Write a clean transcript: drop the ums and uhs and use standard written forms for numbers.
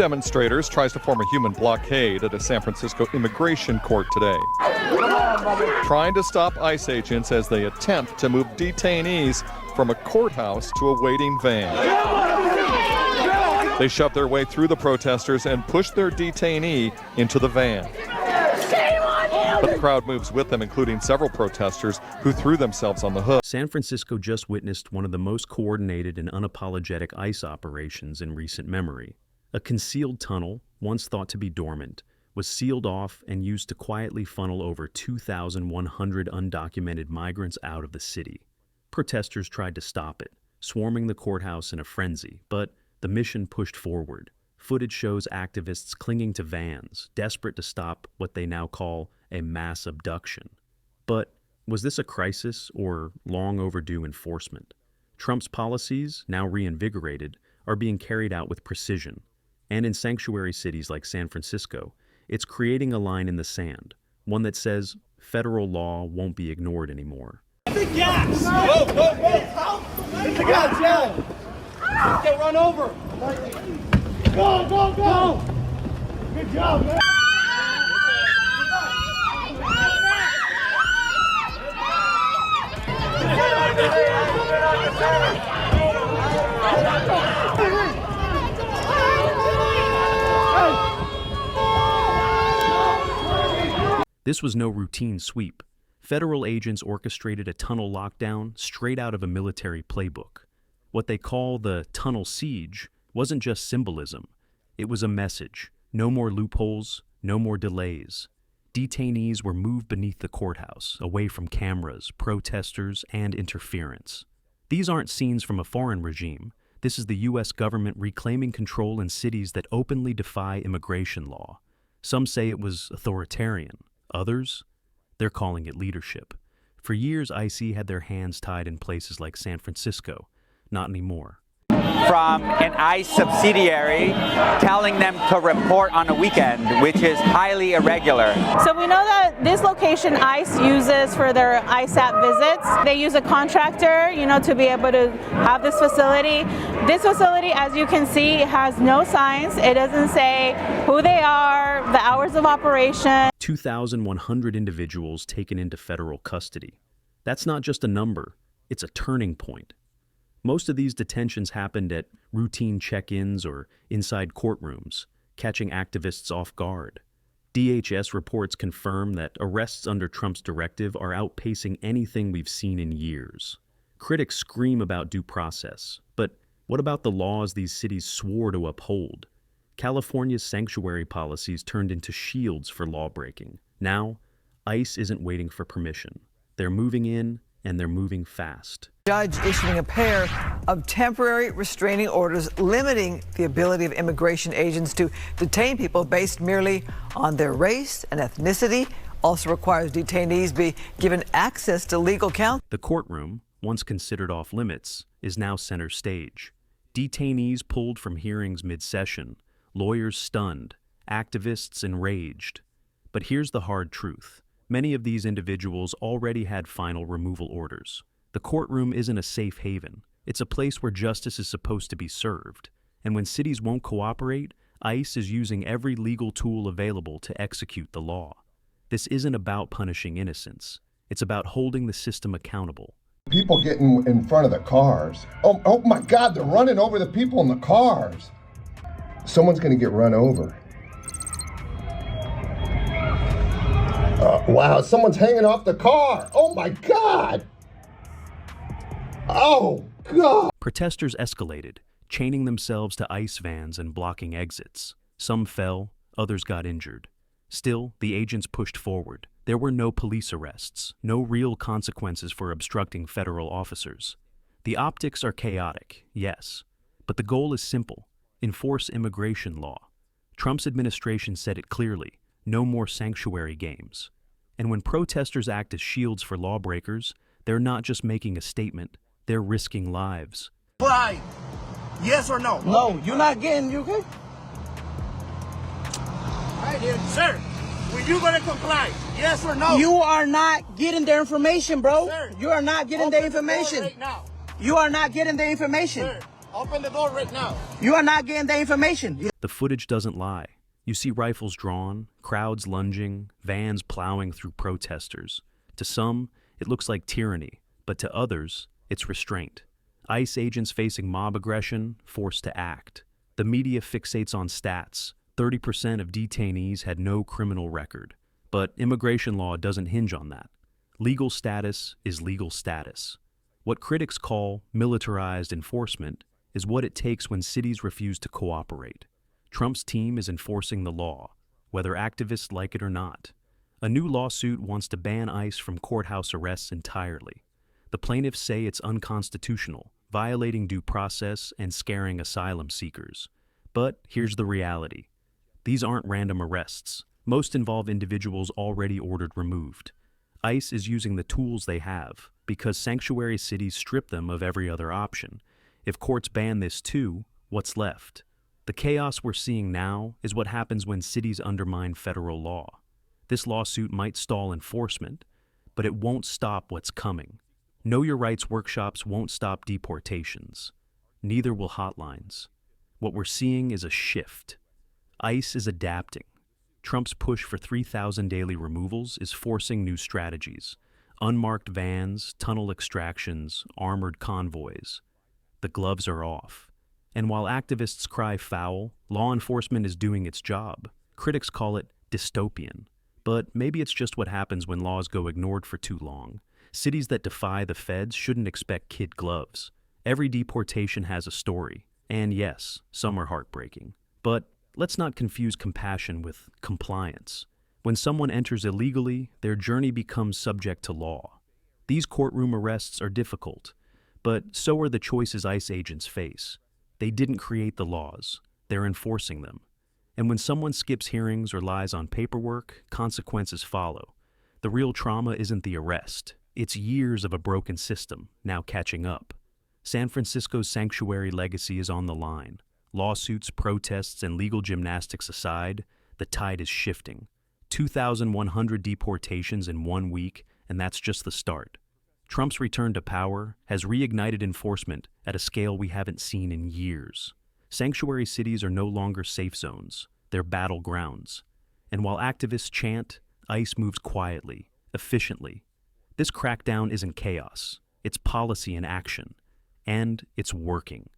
Demonstrators tries to form a human blockade at a San Francisco immigration court today, trying to stop ICE agents as they attempt to move detainees from a courthouse to a waiting van. They shove their way through the protesters and push their detainee into the van. But the crowd moves with them, including several protesters who threw themselves on the hood. San Francisco just witnessed one of the most coordinated and unapologetic ICE operations in recent memory. A concealed tunnel, once thought to be dormant, was sealed off and used to quietly funnel over 2,100 undocumented migrants out of the city. Protesters tried to stop it, swarming the courthouse in a frenzy, but the mission pushed forward. Footage shows activists clinging to vans, desperate to stop what they now call a mass abduction. But was this a crisis or long overdue enforcement? Trump's policies, now reinvigorated, are being carried out with precision. And in sanctuary cities like San Francisco, it's creating a line in the sand, one that says federal law won't be ignored anymore. The gas! Go, go, go! Get the gas down! Get run over! Go, go, go! Good job, man! This was no routine sweep. Federal agents orchestrated a tunnel lockdown straight out of a military playbook. What they call the tunnel siege wasn't just symbolism. It was a message. No more loopholes, no more delays. Detainees were moved beneath the courthouse, away from cameras, protesters, and interference. These aren't scenes from a foreign regime. This is the U.S. government reclaiming control in cities that openly defy immigration law. Some say it was authoritarian. Others, they're calling it leadership. For years, ICE had their hands tied in places like San Francisco. Not anymore. From an ICE subsidiary telling them to report on a weekend, which is highly irregular. So we know that this location ICE uses for their ISAP visits. They use a contractor, to be able to have this facility. This facility, as you can see, has no signs. It doesn't say who they are, the hours of operation. 2,100 individuals taken into federal custody. That's not just a number, it's a turning point. Most of these detentions happened at routine check-ins or inside courtrooms, catching activists off guard. DHS reports confirm that arrests under Trump's directive are outpacing anything we've seen in years. Critics scream about due process, but what about the laws these cities swore to uphold? California's sanctuary policies turned into shields for lawbreaking. Now, ICE isn't waiting for permission. They're moving in, and they're moving fast. Judge issuing a pair of temporary restraining orders limiting the ability of immigration agents to detain people based merely on their race and ethnicity. Also requires detainees be given access to legal counsel. The courtroom, once considered off limits, is now center stage. Detainees pulled from hearings mid-session, lawyers stunned, activists enraged. But here's the hard truth. Many of these individuals already had final removal orders. The courtroom isn't a safe haven. It's a place where justice is supposed to be served. And when cities won't cooperate, ICE is using every legal tool available to execute the law. This isn't about punishing innocents. It's about holding the system accountable. People getting in front of the cars. Oh my God, they're running over the people in the cars. Someone's gonna get run over. Wow, someone's hanging off the car. Oh my God. Oh God. Protesters escalated, chaining themselves to ICE vans and blocking exits. Some fell, others got injured. Still, the agents pushed forward. There were no police arrests, no real consequences for obstructing federal officers. The optics are chaotic, yes, but the goal is simple: enforce immigration law. Trump's administration said it clearly: no more sanctuary games. And when protesters act as shields for lawbreakers, they're not just making a statement, they're risking lives. Comply. Yes or no? No, you're not getting, you okay? Right here. Sir, were you going to comply? Yes or no? You are not getting their information, bro. Sir, you are not getting their information. Right now. You are not getting their information. Sir, Open the door right now. You are not getting the information. The footage doesn't lie. You see rifles drawn, crowds lunging, vans plowing through protesters. To some, it looks like tyranny, but to others, it's restraint. ICE agents facing mob aggression, forced to act. The media fixates on stats. 30% of detainees had no criminal record. But immigration law doesn't hinge on that. Legal status is legal status. What critics call militarized enforcement is what it takes when cities refuse to cooperate. Trump's team is enforcing the law, whether activists like it or not. A new lawsuit wants to ban ICE from courthouse arrests entirely. The plaintiffs say it's unconstitutional, violating due process and scaring asylum seekers. But here's the reality. These aren't random arrests. Most involve individuals already ordered removed. ICE is using the tools they have, because sanctuary cities strip them of every other option. If courts ban this too, what's left? The chaos we're seeing now is what happens when cities undermine federal law. This lawsuit might stall enforcement, but it won't stop what's coming. Know Your Rights workshops won't stop deportations. Neither will hotlines. What we're seeing is a shift. ICE is adapting. Trump's push for 3,000 daily removals is forcing new strategies. Unmarked vans, tunnel extractions, armored convoys. The gloves are off. And while activists cry foul, law enforcement is doing its job. Critics call it dystopian. But maybe it's just what happens when laws go ignored for too long. Cities that defy the feds shouldn't expect kid gloves. Every deportation has a story. And yes, some are heartbreaking. But let's not confuse compassion with compliance. When someone enters illegally, their journey becomes subject to law. These courtroom arrests are difficult, but so are the choices ICE agents face. They didn't create the laws. They're enforcing them. And when someone skips hearings or lies on paperwork, consequences follow. The real trauma isn't the arrest. It's years of a broken system, now catching up. San Francisco's sanctuary legacy is on the line. Lawsuits, protests, and legal gymnastics aside, the tide is shifting. 2,100 deportations in 1 week, and that's just the start. Trump's return to power has reignited enforcement at a scale we haven't seen in years. Sanctuary cities are no longer safe zones. They're battlegrounds. And while activists chant, ICE moves quietly, efficiently. This crackdown isn't chaos. It's policy in action. And it's working.